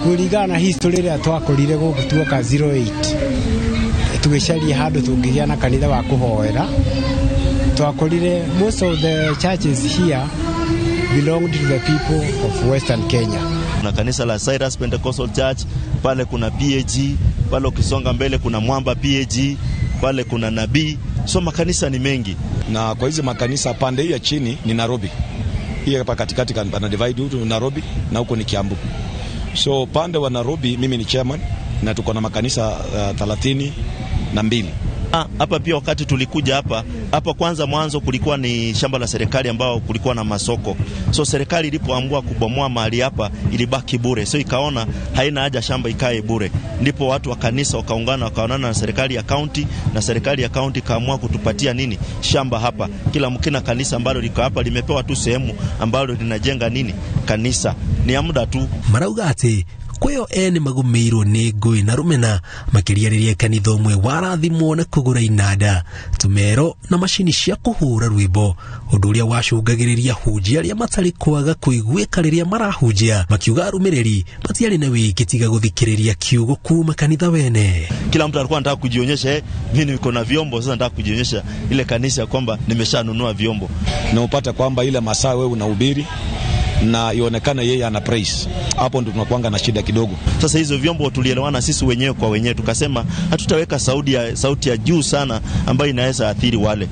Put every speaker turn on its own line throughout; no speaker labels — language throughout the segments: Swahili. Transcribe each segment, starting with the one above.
Kuligana history ya twakorire guku tuoka 08 tugicaria handu tungigia na kanitha wa kuhoera twakorire. Most of the churches here belong to the people of Western Kenya.
Kuna kanisa la Cyrus Pentecostal Church, pale kuna PAG, pale ukisonga mbele kuna Mwamba PAG, pale kuna Nabii. So makanisa ni mengi.
Na kwa hizo makanisa pande hii ya chini ni Nairobi. Hii hapa katikati pana divide huko Nairobi na huko ni Kiambu. So pande wa Nairobi mimi ni chairman na tuko na makanisa 32.
Hapa pia wakati tulikuja hapa kwanza mwanzo kulikuwa ni shamba la serikali ambao kulikuwa na masoko. So serikali ilipoamua kubomoa mahali hapa ilibaki bure. So ikaona haina haja shamba ikae bure. Ndipo watu wa kanisa wakaonana na serikali ya county, na serikali ya county kaamua kutupatia shamba hapa. Kila kanisa ambalo liko hapa limepewa tu sehemu ambalo linajenga kanisa. Ni ya muda tu.
Marauga ati kweo ene magumeirwo ni ngui na rumena makiriariria kanitha umwe warathimwo na kugura inanda, tumero na mashini cia kuhura rwimbo, undu uria wacungagiriria hunjia aria matari kwaga kuiguika riria marahunjia, makiuga arumiriri matiari na wiki tiga guthikiriria kiugo kuma kanitha wene.
Kila mtu alikuwa anataka kujionyesha, mimi niko na vyombo, sasa nataka kujionyesha ile kanisa kwamba nimeshanunua vyombo.
Na upata kwamba ile masaa wewe unahubiri na ionekana yeye ana praise. Hapo ndo tunakuanga na shida kidogo.
Sasa hizo vyombo tulielewana sisi wenyewe kwa wenyewe, tukasema hatutaweka sauti ya juu sana ambayo inaweza athiri wale.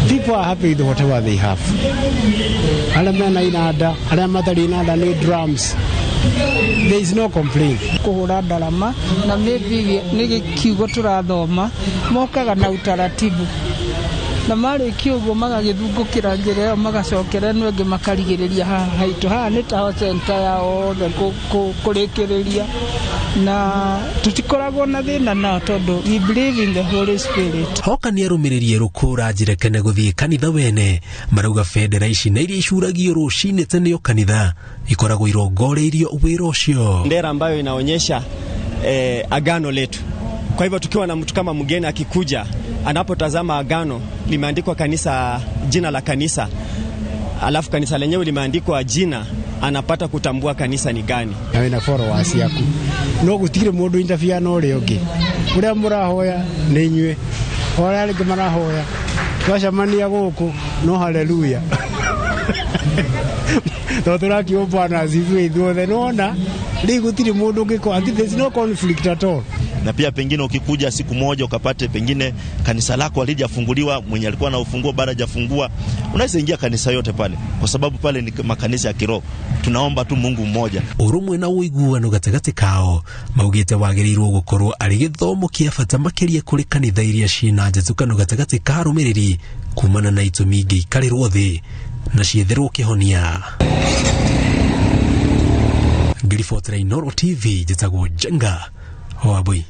People are happy with whatever they have. Alamena inada, alamatari inada ni drums. There is no complaint.
Kuhura darama na maybe ni kiugo turathoma mokaga na utaratibu. Na mari kiugo magagithungukira njira yo magacokera nwengi makarigiriria haitu ni ta center ya othe kurikiriria na tutikoragwo na thina na tondu we believe in the Holy Spirit.
Hoka ni arumiririe rukura njira kene guthie kanitha wene, marauga federation na iria icuragio rucine tene yo kanitha ikoragwo irongoreirio wira ucio.
Ndera ambayo inaonyesha agano letu. Kwa hivyo tukiwa na mtu kama mgeni akikuja, anapotazama agano limeandikwa kanisa, jina la kanisa, alafu kanisa lenyewe limeandikwa jina, anapata kutambua kanisa ni gani.
Na wena followers yaku no gutire mundu interfere no ri ongi uria murahoya ni inywe ora ri marahoya twacamania guku no haleluya. Totoraki obana ziwe ithuothe nona ri gutire mundu ngiko, there is no conflict at all.
Na pia pengine ukikuja siku moja ukapate pengine kanisa lako halijafunguliwa, mwenye alikuwa na ufunguo bado hajafungua, unaweza ingia kanisa yote pale, kwa sababu pale ni makanisa ya kiroho. Tunaomba tu Mungu mmoja.
Urumwe na uiguano gatagati kao maugite wagirirwo gukorwo ari githomo kia bata makiria kuri kanitha iria cina njatukano gatagati ka arumiriri kumana na itumi ingi ikarirwo thi na cietherwo kihonia. Ngiribotera Inooro TV jitagwo Jenga Wabui.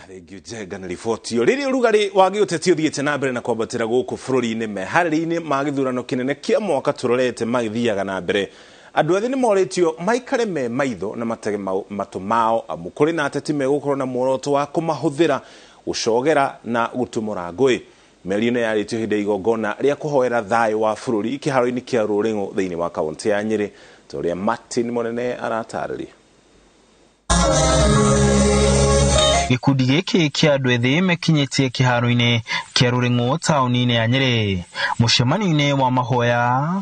Thengiũ Jenga na riboti yo. Rĩrĩ ũrugarĩ wa gĩũteti ũthiĩte na mbere na kwambatĩra gũkũ bũrũri-inĩ, meharĩrĩria-inĩ ma gĩthurano kĩnene kĩa mwaka tũrorete magĩthiaga na mbere. Andũ ethĩ nĩ moretio maikare me maitho na matege matũ mao, amu kũrĩ na ateti megũkorwo na muoroto wa kũmahũthĩra gũcogera na gũtumũra ngũĩ. Mĩario-inĩ yarĩtio hĩndĩ ya igongona rĩa kũhoera thayũ wa bũrũri kĩharo-inĩ kĩa Rũrĩng'ũ thĩinĩ wa kaunti ya Nyĩrĩ, ta ũrĩa Martin Mũnene aratarĩria.
Gikundi gĩkĩ kĩa andũ ethĩ mekinyitie kĩharo-inĩ kĩa Rũrĩng'ũ taũni-inĩ ya Nyĩrĩ. Mũcemanio-inĩ wa mahoya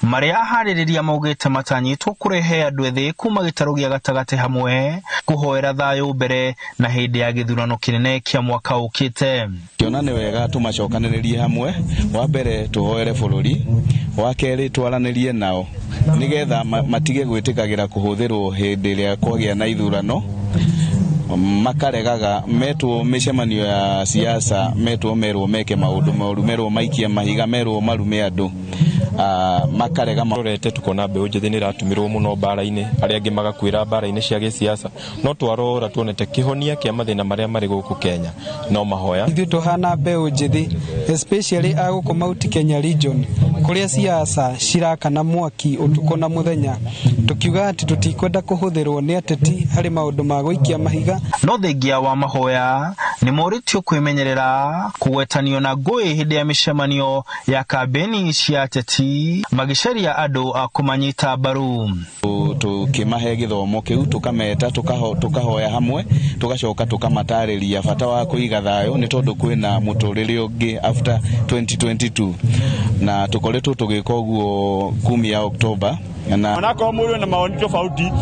marĩa aharĩrĩria maugĩte matanyĩtwo kũrehe andũ ethĩ kuma gĩtarũ gĩa gatagatĩ hamwe kũhoera thayũ mbere na hĩndĩ ya gĩthurano kĩnene kĩa mwaka ũkĩte.
Kĩona nĩ wega tũmacokanĩrĩrie hamwe, wa mbere tũhoere bũrũri, wa kerĩ twaranĩrie nao nigetha matige gwĩtĩkagĩra kũhũthĩrwo hĩndĩ ĩrĩa kwagĩa na ithurano. Makaregaga metwo mĩcemanio ya siasa, metwo merwo meke maũndũ moru, merwo maikie mahiga, merwo marume andũ, makarega
marorete tukona mbeũ njĩthĩ nĩ ĩratũmĩrwo mũno mbara-inĩ, arĩa angĩ magakuĩra mbara-inĩ cia gĩsiasa. No twarora tuonete kĩhonia kĩa mathĩna marĩa marĩ gũkũ Kenya no mahoya.
Ithuĩ tũhana mbeũ njĩthĩ especially agũkũ Mount Kenya region kũrĩa siasa cirakana mwaki ũtukũ na mũthenya, tukiuga atĩ tutikwenda kũhũthĩrwo nĩ ateti harĩ maũndũ ma gũikia mahiga.
No thengia wa mahoya nĩ moritio kwĩmenyerera kũgwetanio na ngũĩ hĩndĩ ya mĩcemanio ya kambeni cia ateti uteti magisharia ado akumanyita baru
tukimahe githomo kiu tukameta tukahoya hamwe tugacoka tukamatariria bata wa kuiga thayo ni tondu kwina muturire ungi after 2022 na tukoretwo tugika uguo kumia Oktoba na
onako muri na maoni tofauti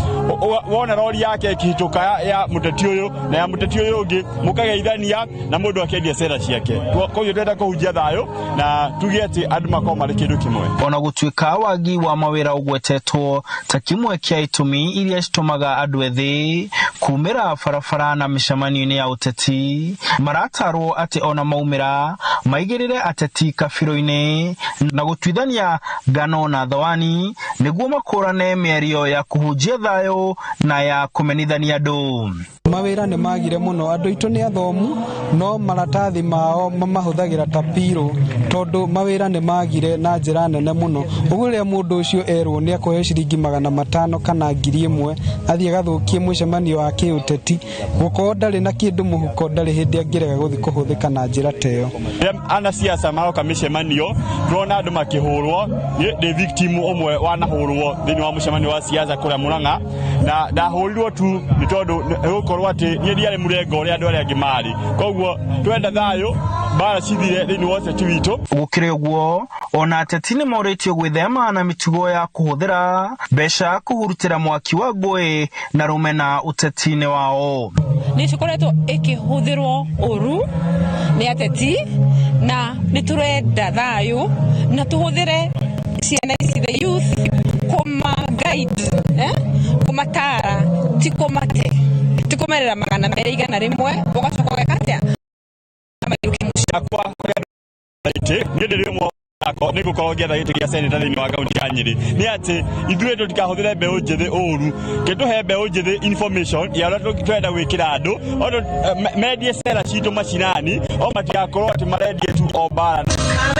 wona rori yake kihituka ya muteti uyu na ya muteti uyu ungi mukageithania na mundu akendia sera ciake kwa hiyo twenda kuhujia thayo na tugiete andu makoma ri kindu kimwe
ona gutuika wagi wa mawira ugwetetwo ta kimwe kia itumi iria citumaga andu ethi kumira farafara na micemania-ini ya uteti maratarwo ati ona maumira maigirire ateti kabiro-ini na gutwithania ngano na thawani niguo makurane mĩario ya kuhujia thayo na ya kumenithania andu.
Mawira ni magire muno andu itu ni athomu no maratathi mao mamahuthagira ta piro tondu mawira ni magire na njira nene muno uguria mundu ucio erwo ni akohe ciringi 500 kana 1000 athie gathukie mucemanio wa kiuteti guko ndari na kindu muhuko ndari hindi angirega guthi kuhuthika na njira teyo
ana siasa maroka micemanio tuona andu makihurwo ni victim umwe wanahurwo thini wa mucemanio wa siasa kuria Murang'a na ndahurirwo tu ni tondu gukorwo ati ni ndiare murengo uri andu aria ngimari koguo twenda thayo bara cithire thini wa uteti witu
gukire uguo ona ateti ni moritio gwithema na mitugo ya kuhuthira besha kuhurutira mwaki wa ngui na rumena uteti-ini wao
ni cikoretwo ikihuthirwo uru ni ateti na ni turenda thayo na tuhuthire ciana ici the youth kuma guide kumatara tikomate tikomerera magana meri igana rimwe ugacoka gakatia
kwa ite ngidirio mo ako niguko ogetha gite kia seneta thini wa kaunti ya Nyeri ni ati ithuĩ tutikahuthire mbeũ njithi uru kituhe mbeũ njithi information ya uria twenda gwikira andu ondo media sera citu macinani o matigakorwo ati marendia tu o bara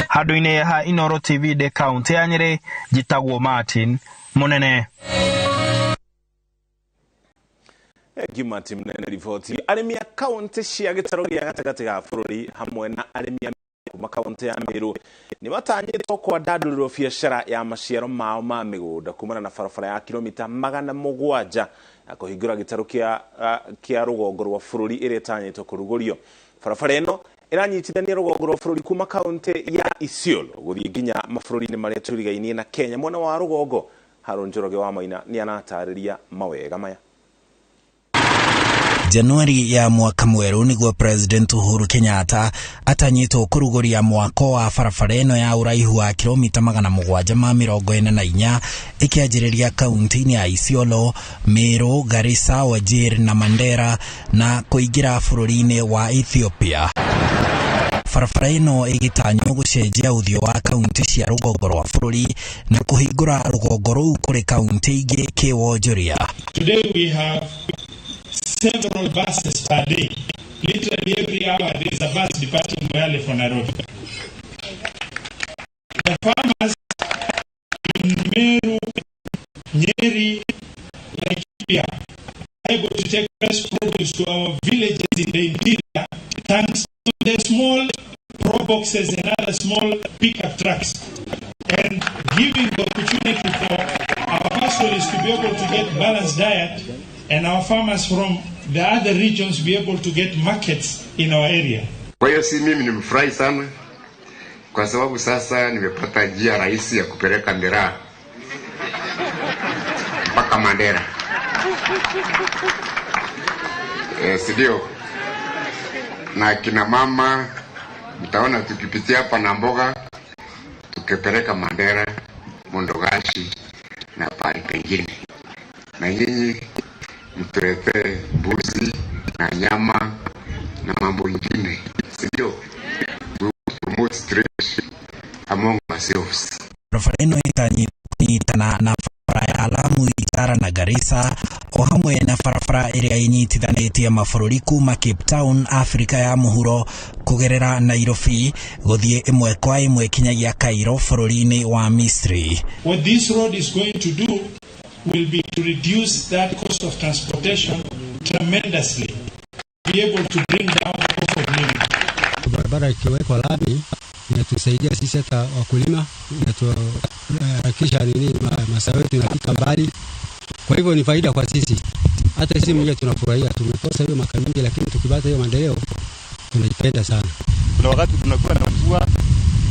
handu-ini ha Inooro TV de kaunti ya Nyeri jitagwo Martin Munene
Gimati mnene ripoti arimi ya kaunti cia gitaro gia gatagati ga bururi hamwe na arimi ya makaunti ya Meru ni matanyitwo kwa daduriro biashara ya maciaro mao ma migunda kumana na farafara ya kilomita 700 akuhingura gitaro kia rugongo rwa bururi ire tanyitwo kurugurio farafara eno iranyitithania rugongo rwa bururi kuma kaunti ya Isiolo guthii nginya mabũrũri-inĩ maria turigainie na Kenya mwena wa rugongo Harun Njoroge wa Maina ni anatariria mawega maya.
Januari ya mwaka mweru niguo President Uhuru Kenyatta atanyitwo kuruguria mwako wa barabara ino ya uraihu wa kilomita 744 ikianjiriria kaunti-ini ya Isiolo, Meru, Garissa, Wajir na Mandera na kuingira bũrũri-inĩ wa Ethiopia. Barabara ino igitanywo gucenjia uthio wa kaunti cia rugongo rwa bũrũri na kuhingura rugongo rũu kuri kaunti ingi kiwonjoria.
Today we have several buses per day. Literally every hour there is a bus departing Moyale for Nairobi. The farmers in Meru, Nyeri, Laikipia are able to take fresh produce to our villages in the interior thanks to the small pro boxes and other small pickup trucks, and giving the opportunity for our pastoralists to be able to get balanced diet and our farmers from the other regions be able to get markets in our area.
Kwa hiyo si mimi nimefurahi sana kwa sababu sasa nimepata njia rahisi ya kupeleka miraa mpaka Mandera. Sidio. Na kina mama mtaona tukipitia hapa na mboga tukipeleka Mandera, Mondogashi na pale pengine. Na nyinyi mtuletee mbuzi na nyama na mambo ingine, sio? We promote trade among ourselves.
Barabara ino itanyitana na barabara ya Lamu, Itara na Garissa o hamwe na barabara iria inyitithanĩtie mabũrũri kuma Cape Town, Afrika ya mũhuro kugerera Nairobi guthie imwe kwa imwe kinyagia Cairo bũrũri-inĩ wa Misri.
What this road is going to do will be to reduce that cost of transportation tremendously, be able to bring down the cost of living.
Barabara ikiwekwa lami inatusaidia sisi hata wakulima, inatuhakikisha mazao yetu yanafika mbali. Kwa hivyo ni faida kwa sisi. Hata sisi mmoja tunafurahia, tumekosa hiyo mwaka mingi, lakini tukipata hiyo maendeleo tunaipenda sana.
Kuna wakati tunakuwa na mvua,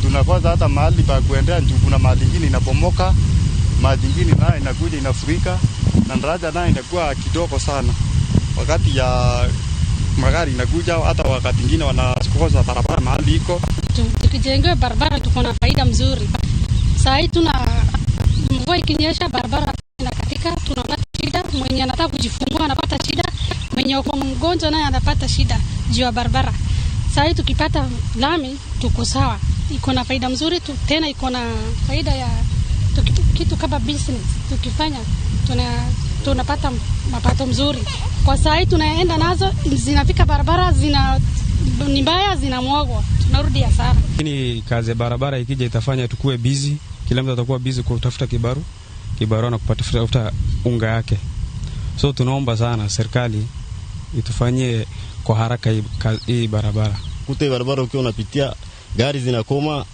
tunakosa hata mahali pa kuendea, kuna mahali nyingine inapomoka, mahali nyingine nayo inakuja inafurika, na daraja nayo inakuwa kidogo sana. Wakati ya magari inakuja, hata wakati mwingine wanakosa barabara mahali iko.
Tukijengewa barabara tuko na faida mzuri. Sasa hii mvua ikinyesha barabara inakatika, tunapata shida. Mwenye anataka kujifungua anapata shida, mwenye uko mgonjwa naye anapata shida juu ya barabara. Sasa hii tukipata lami tuko sawa. Iko na faida mzuri tena iko na faida ya kitu kama business. Tukifanya tunapata mapato mzuri. Kwa sasa hii tunaenda nazo zinafika barabara ni mbaya, zinamwagwa, tunarudi hasara.
Ni kazi ya barabara ikija itafanya tukue busy, kila mtu atakuwa busy kutafuta kibaru na kupata unga yake. So tunaomba sana serikali itufanyie kwa haraka hii barabara.
Kute barabara ukiwa unapitia gari zinakoma,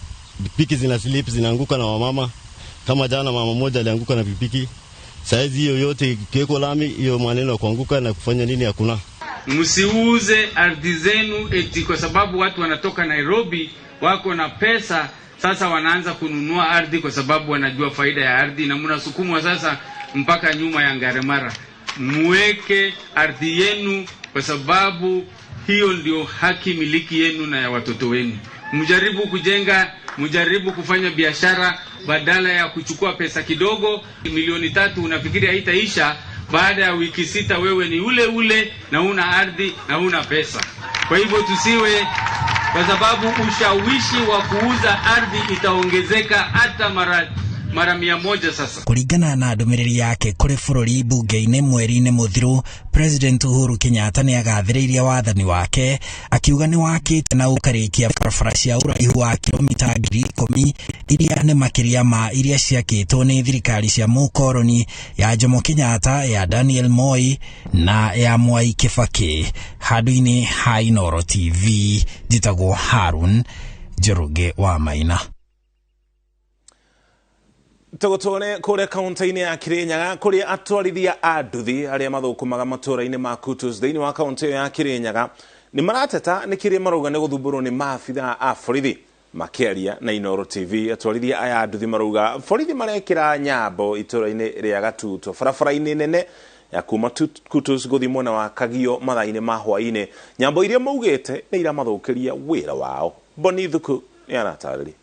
pikipiki zinaslip zinaanguka na wamama. Kama jana mama moja alianguka na pikipiki. Saizi hiyo yote ikiweko lami, hiyo maneno ya kuanguka na kufanya nini hakuna.
Msiuze ardhi zenu eti kwa sababu watu wanatoka Nairobi wako na pesa sasa wanaanza kununua ardhi kwa sababu wanajua faida ya ardhi, na mnasukumwa sasa mpaka nyuma ya Ngaremara. Muweke ardhi yenu kwa sababu hiyo ndio haki miliki yenu na ya watoto wenu. Mjaribu kujenga, mjaribu kufanya biashara badala ya kuchukua pesa kidogo. 3 milioni unafikiri haitaisha, baada ya wiki 6 wewe ni ule na una ardhi na una pesa. Kwa hivyo tusiwe, kwa sababu ushawishi wa kuuza ardhi itaongezeka hata mara 100 sasa.
Kuringana na ndumiriri yake kuri bururi bunge-ini mweri-ini muthiru, President Uhuru Kenyatta ni agathiriria wathani wake, akiuga ni wakite na ukarikia barabara cia uraihu wa kilomita 10,000 iria ni makiria ma iria ciakitwo ni thirikari cia mukoroni ya Jomo Kenyatta, ya Daniel Moi na ya Mwai Kibaki. Handu-ini ha Inooro TV, njitagwo Harun Njoroge wa Maina.
Tugutone kure kaunti-ini ya Kirinyaga kuri atwarithia a nduthi aria mathukumaga matura-ini ma Kutus thiini wa kaunti ya Kirinyaga ni marateta ni kiri maruga ni guthumburwo ni maabitha a borithi. Makiaria na Inooro TV, atwarithia aya a nduthi maruga borithi marekira nyambo itura-ini ria Gatutu barabara-ini nene ya kuma Kutus guthi mwena wa Kagio mathaa-ini ma hwa-ini. Nyambo iria maugite ni ira mathukiria wira wao. Boni Thuku ni anatarĩria.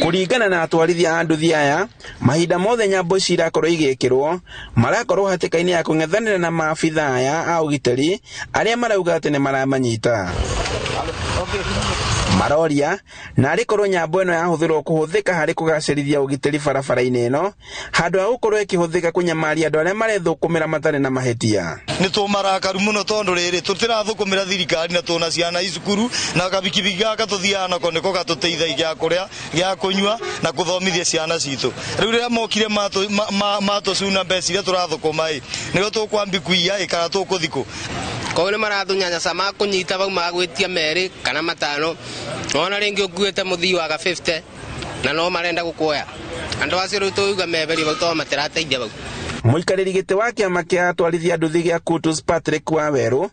Kuringana na atwarithia a nduthi aya, mahinda mothe nyambo cirakorwo igikirwo marakorwo hatĩka-inĩ ya kũng'ethanĩra na maabitha aya a ũgitĩri arĩa marauga atĩ nĩ maramanyita. Maroria na arikorwo nyambo ĩno yahũthĩrwo kũhũthĩka harĩ kũgacĩrithia ũgitĩri barabara-inĩ ĩno handũ ha gũkorwo ĩkĩhũthĩka kũnyamaria andũ arĩa marethũkũmĩra matarĩ na mahĩtia.
Nĩ tũmarakaru mũno tondũ rĩrĩ tũtirathũkũmĩra thirikari na tũna ciana icukuru na kabikibiki gaka tũthiaga nako nĩko gatũteithagia kũrĩa gĩa kũnyua na gũthomithia ciana citũ. Rĩu rĩrĩa mokire matũcuna mbeca iria tũrathũkũma nĩguo tũkwambi kuiya kana tũkũthikũ.
Koguo nĩ marathunyanya sama kũnyita bau magwĩtia merĩ kana matano. Ona rĩngĩ ũkuĩte mũthii wa 50 na no marenda gũkuoya. Andũ acio rĩu tũuga meberi bau to matirateithia bau.
Mũikarĩri gĩtĩ wa kĩama kĩa atwarithia nduthi gĩa Kutus Patrick Waweru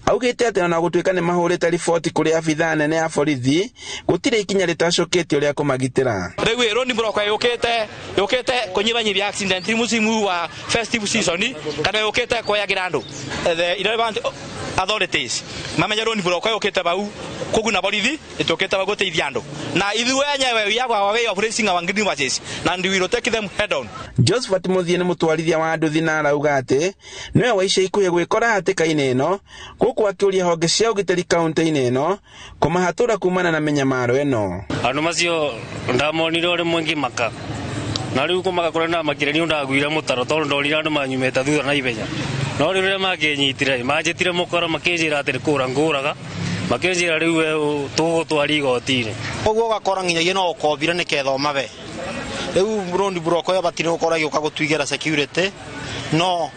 augĩte atĩ ona gũtuĩka nĩ mahũrĩte riboti kũrĩ abithaa nene ya borithi gũtirĩ ikinya rĩtacũkĩtio rĩa kũmagitĩra.
Rĩu ĩro nĩ mũroko yũkĩte kũnyibanyibia accident musimu wa festive season kana yũkĩte kũyagĩra andũ. The irrelevant authorities mamenya roni mũroko yũkĩte bau kũguna borithi ĩtũkĩte bau gũteithia andũ na ithuĩ enyewe we are way of racing our greenwatches and we will take them head on.
Josephat Muthie nĩ mũtwarithia wa nduthi na arauga atĩ nĩwe wa ica ikuhĩ gwĩkora hatĩka-inĩ ĩno gũkũ akĩũria honge cia ũgitĩri kaunti-inĩ ĩno kũmahatũra kumana na mĩnyamaro ĩno.
Andũ macio ndamonire ũrĩ mwĩngĩ maka na rĩu kũmaka kũrĩa na makĩrĩ ndaguire mũtaro tondũ ndorire andũ manyumĩte thutha na ihenya no rĩu rĩrĩa makĩnyitire manjĩtire mũkora makĩnjĩra atĩ kũra ngũraga makĩnjĩra rĩu tũgũtwari igoti-inĩ.
Ũguo ũgakora nginyagia no ũkombire nĩketha ũmabe. Rĩu rondi buroko ya batire gũkorwo agĩũka gũtuigĩra security no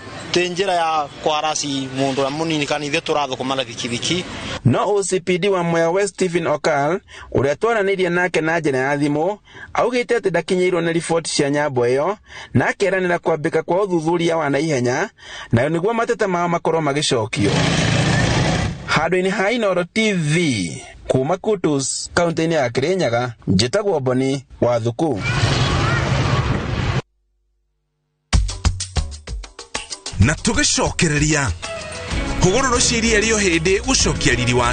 tinjira ya kwarasi mundu na munini kanithe turathukuma na thikithiki.
No OCPD wa Mwea West Stephen Okal uria twaranirie nake na njira ya thimu augite ati ndakinyirwo ni riboti cia nyambo iyo na akeranira kwambika kwa uthuthuria wa naihenya nayo niguo mateta mao makorwo magicokio. Handũ-inĩ ha Inooro TV kuma Kutus kaunti-inĩ ya Kirinyaga, njĩtagwo Boni wa Thuku.
Na tũgĩcokereria hũgũrũrũ cia iria rĩo hĩndĩ gũcokia riri wa